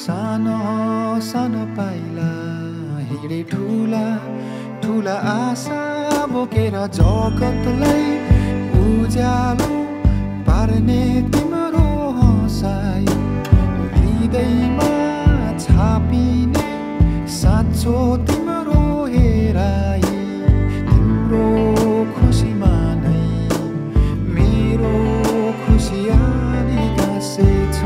सानो सानो पाइला हिँडे ठुला ठुला आशा बोकेर जगतलाई उज्यालो पार्ने तिम्रो हँसाइ हृदयमा छापिने साँचो तिम्रो हेराइ तिम्रो खुसीमा नै मेरो खुसी आनी गाँसेछ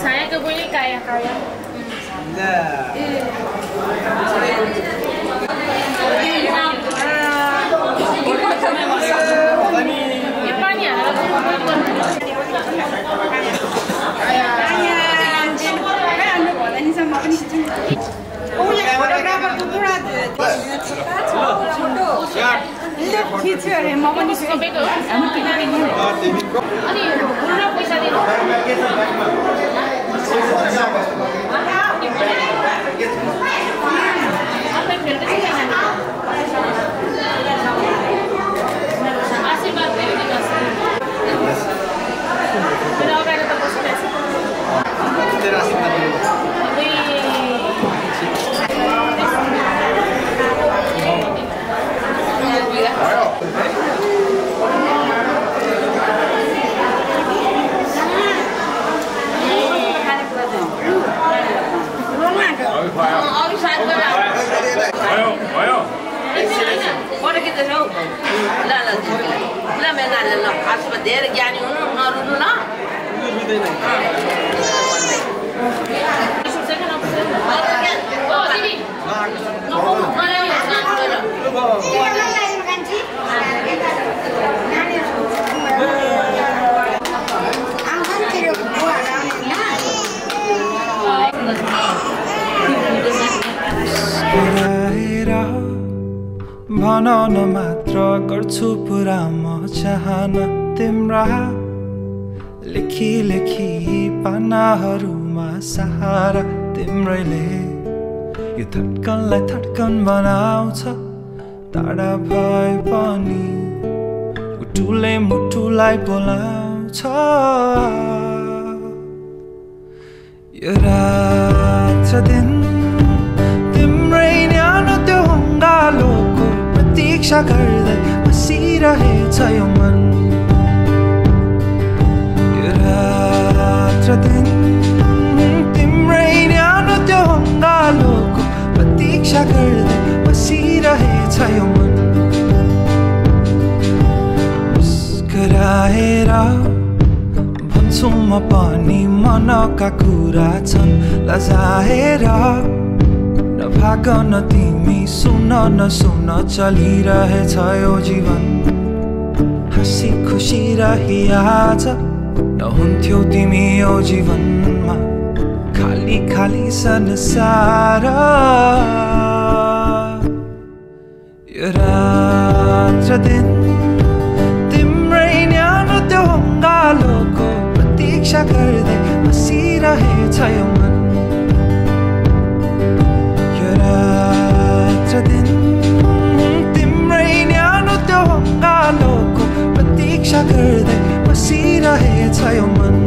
Saya ke boleh kaya kaya. भन मात्र गर्छु पुरा म चाहना तिम्रा लेखी लेखी पानाहरूमा सहारा तिम्रैले यो धड्कनलाई धड्कन बनाउँछ टाढा भए पनि मुटुले मुटुलाई बोलाउँछ यो रात र दिन तिम्रै न्यानो त्यो हङ्गालोको प्रतीक्षा गर्दै बसिरहेछ यो मन यो रात र दिन तिम्रै न्यानो त्यो हङ्गालोको प्रतीक्षा गर्दै बसिरहेछ यो मन मुस्कुराएर भन्छु म पनि मनका कुरा छन् लजाएर नभाग न तिमी सुन नसुन चलिरहेछ यो जीवन हाँसी खुसी रही आज नहुन्थ्यौ तिमी यो जीवनमा खाली खाली संसार यो रात र दिन तिम्रै न्यानो त्यो हङ्गालोको प्रतीक्षा गर्दै बसिरहेछ यो मन यो रात र दिन तिम्रै न्यानो त्यो हङ्गालोको प्रतीक्षा गर्दै बसिरहेछ यो मन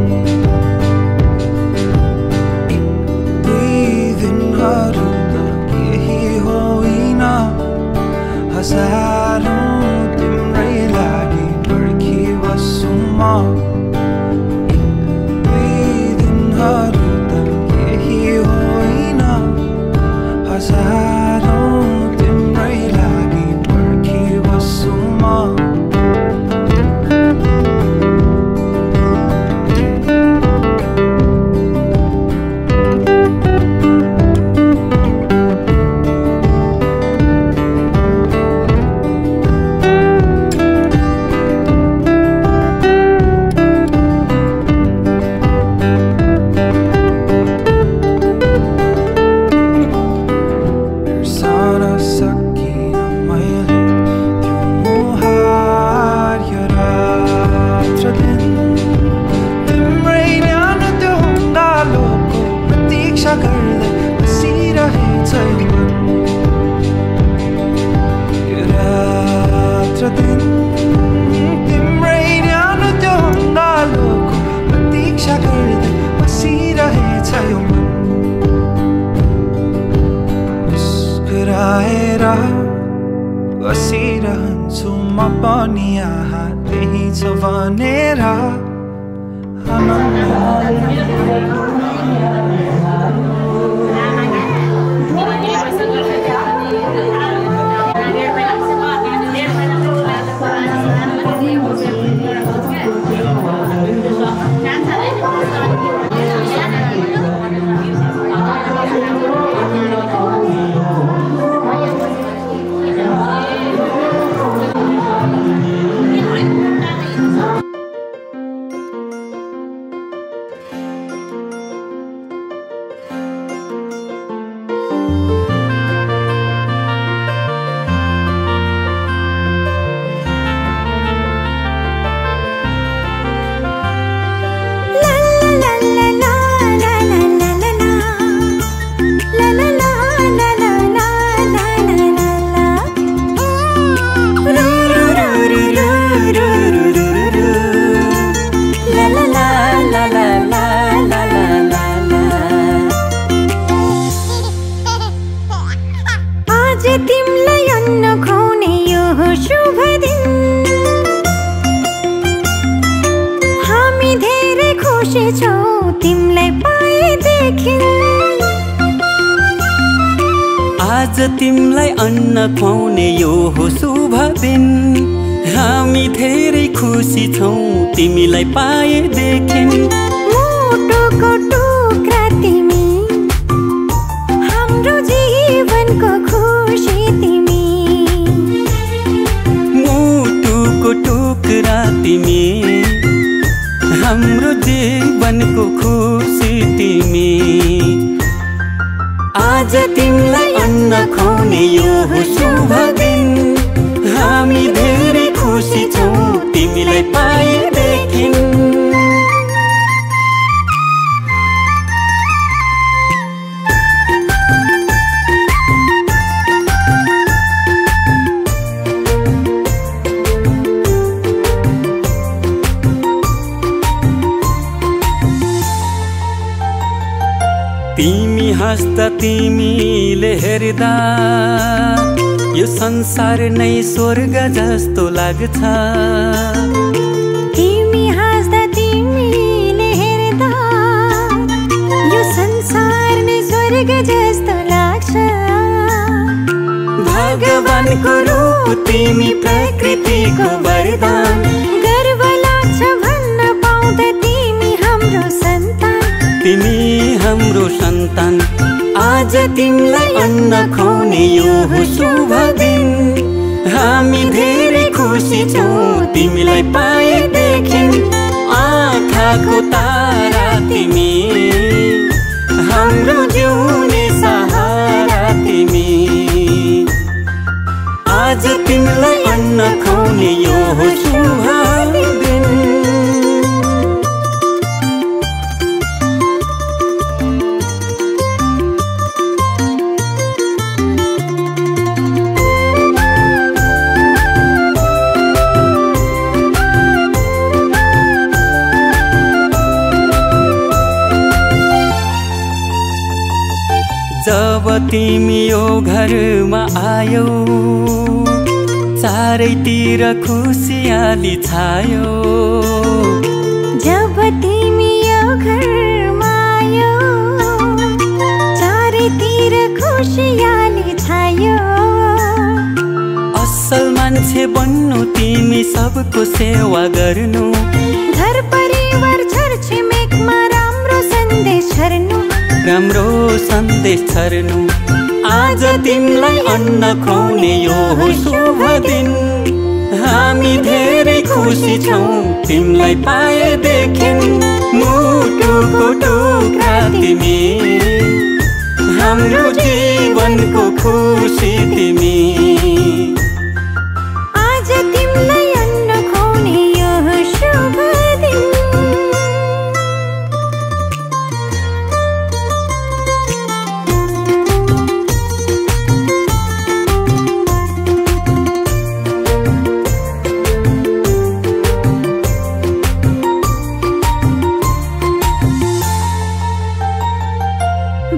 दुई दिनहरू त केही होइन हजारौं तिम्रै लागि पर्खिबस्छु म दुई दिनहरू त केही होइन हजारौं तिम्रै लागि पर्खिबस्छु म बसिरहन्छु म पनि यहाँ त्यही छ भनेर छौ तिमीलाई पाएदेखि। आज तिमीलाई अन्न खुवाउने यो हो शुभ दिन। हामी धेरै खुसी छौ तिमीलाई पाएदेखि। मुटुको टुक्रा तिमी, हाम्रो जीवनको खुसी तिमी। मुटुको टुक्रा तिमी, हाम्रो जीवनको खुसी तिमी। आज तिमीलाई अन्न खुवाउने यो हो शुभ दिन। हामी धेरै खुसी छौ तिमीलाई पाएदेखि। तिमी हाँस्दा तिमीले हेर्दा यो संसार नै स्वर्ग जस्तो लाग्छ। तिमी हाँस्दा तिमीले हेर्दा यो संसार नै स्वर्ग जस्तो लाग्छ। भगवानको रूप तिमी, प्रकृतिको वरदान। गर्व लाग्छ भन्न पाउँदा तिमी हाम्रो सन्तान। तिमी हाम्रो सन्तान। आज तिमीलाई अन्न खुवाउने यो हो शुभ दिन। हामी धेरै खुसी छौ तिमीलाई पाएदेखि। आँखाको तारा तिमी, हाम्रो जिउने सहारा तिमी। आज तिमीलाई अन्न खुवाउने यो हो शुभ दिन। जब तिमी यो घरमा आयौ चारैतिर खुसियाली छायो। जब तिमी यो घरमा आयौ चारैतिर खुसियाली छायो। असल मान्छे बन्नु तिमी, सबको सेवा गर्नु। घर परिवार छरछिमेकमा राम्रो सन्देश छर्नु। राम्रो सन्देश छर्नु। आज तिमीलाई अन्न खुवाउने यो हो शुभ दिन। हामी धेरै खुसी छौ तिमीलाई पाएदेखि। मुटुको टुक्रा तिमी, हाम्रो जीवनको खुसी तिमी। आज तिमीलाई अन्न खुवाउने यो हो शुभ दिन।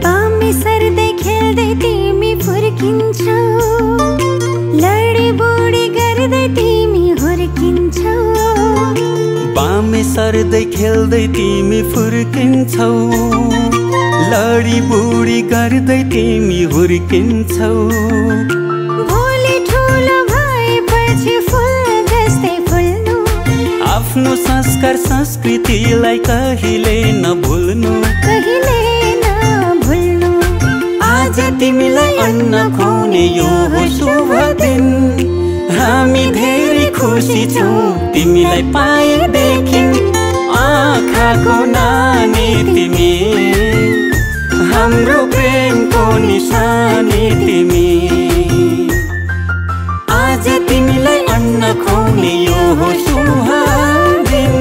बामे सर्दै खेल्दै तिमी फुर्किन्छौ। लडी बुडी गर्दै तिमी हुर्किन्छौ। बामे सर्दै खेल्दै तिमी फुर्किन्छौ। लडी बुडी गर्दै तिमी हुर्किन्छौ। भोलि ठुलो भएपछि फुल जस्तै फुल्नु। आफ्नो संस्कार संस्कृतिलाई कहिले नभुल्नु। कहिले नभुल्नु। आज तिमीलाई अन्न खुवाउने यो हो शुभ दिन। हामी धेरै खुसी छौ तिमीलाई पाएदेखि। आँखाको नानी तिमी, हाम्रो प्रेमको निशानी तिमी। आज तिमीलाई अन्न खुवाउने यो हो शुभ दिन।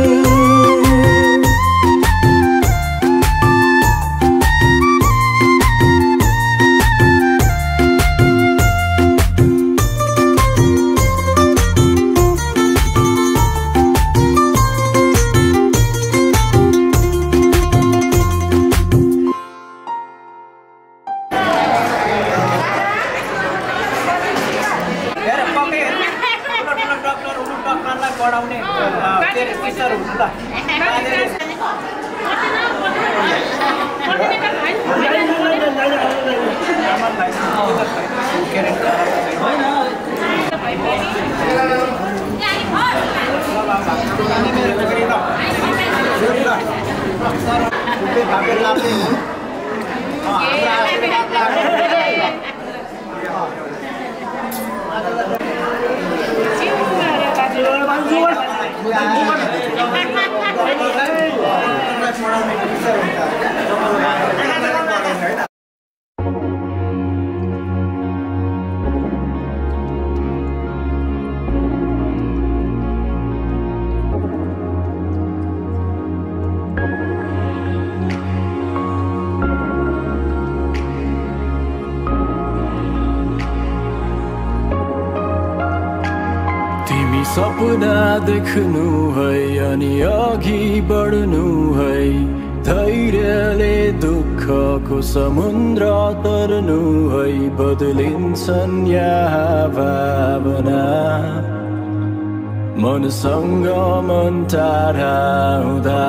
बढाउने टिचर हुनु ल। सपना देख्नु है अनि अघि बढ्नु है धैर्यले दुःखको समुद्र तर्नु है बदलिन्छन् यहाँ भावना मनसँग मन टाढा हुँदा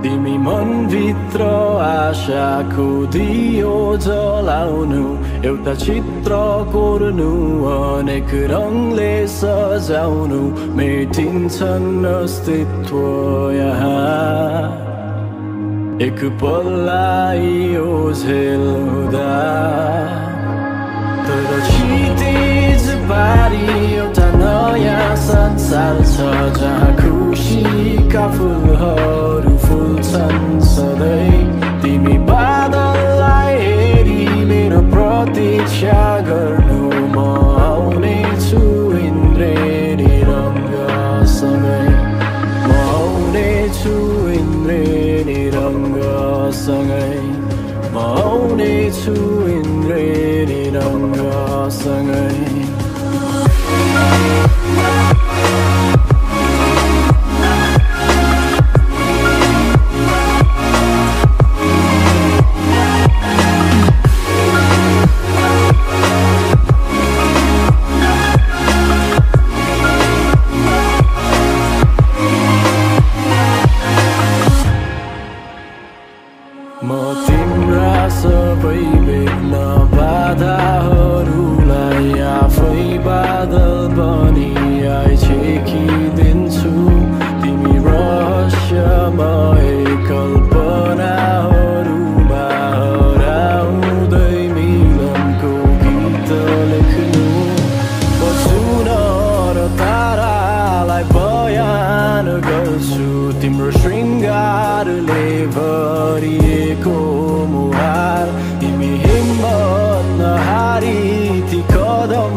तिमी मनभित्र आशाको दियो जलाउनु एउटा चित्र कोर्नु अनेक रङले सजाउनु मेटिन्छन् अस्तित्व यहाँ एक पल्लाई ओझेल हुँदा तर क्षितिज पारी एउटा नयाँ संसार छ जहाँ खुसीका फुलहरू फुल्छन् सधैँ तिमी बादललाई हेरी मेरो प्रतीक्षा गर्नु म आउनेछु इन्द्रेणी रङ्गसँगै म आउनेछु इन्द्रेणी रङ्गसँगै म आउनेछु इन्द्रेणी रङ्गसँगै म तिम्रा सबै बेग्न बाधाहरूलाई आफै बादल बनी छेकिदिन्छु तिमी रहस्यमय कल्पनाहरूमा हराउँदै मिलनको गीत लेख्नु बसुन र तारालाई बयान गर्छु तिम्रो श्रृङ्गारले भरिएको मुहार तिमी हिम्मत नहारी ती कदम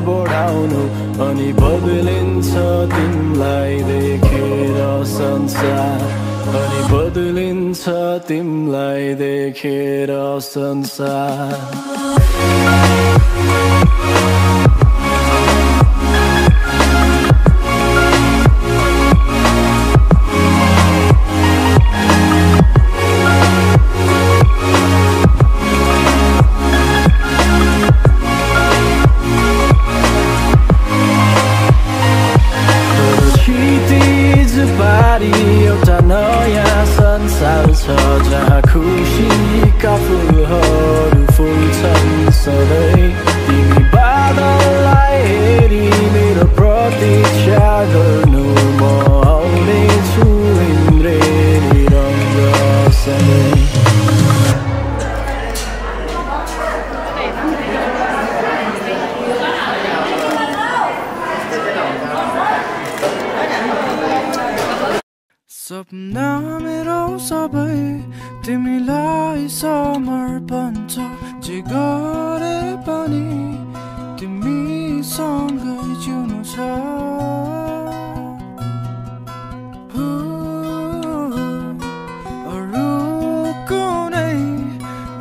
बढाउनु अनि बदलिन्छ तिमीलाई देखेर संसार अनि बदलिन्छ तिमीलाई देखेर संसार एउटा नयाँ संसार छ जहाँ खुसीका फुलहरू फुल्छन् सधैँ तिमी बादललाई हेरी मेरो प्रतीक्षा गर्नु म आउनेछु इन्द्रेणी रङ्गसँगै सपना मेरो सबै तिमीलाई समर्पण छ जे गरे पनि तिमीसँगै जिउनु छ अरू कुनै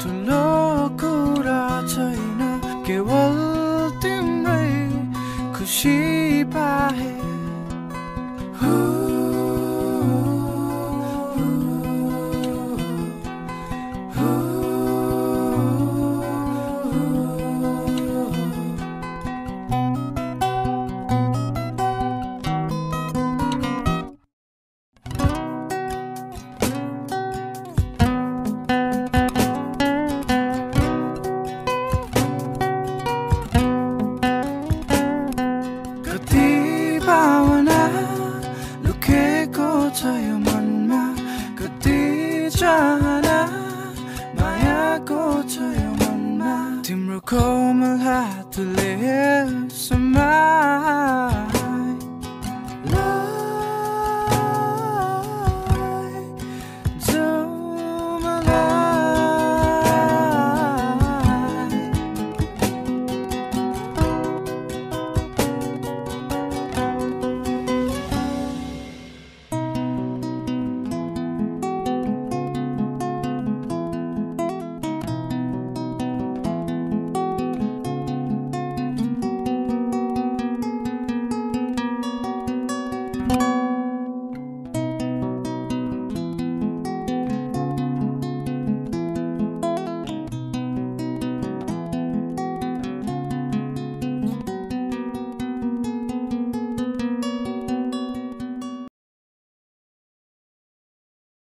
ठुलो कुरा छैन केवल तिम्रै खुसी पाए कोमल हातले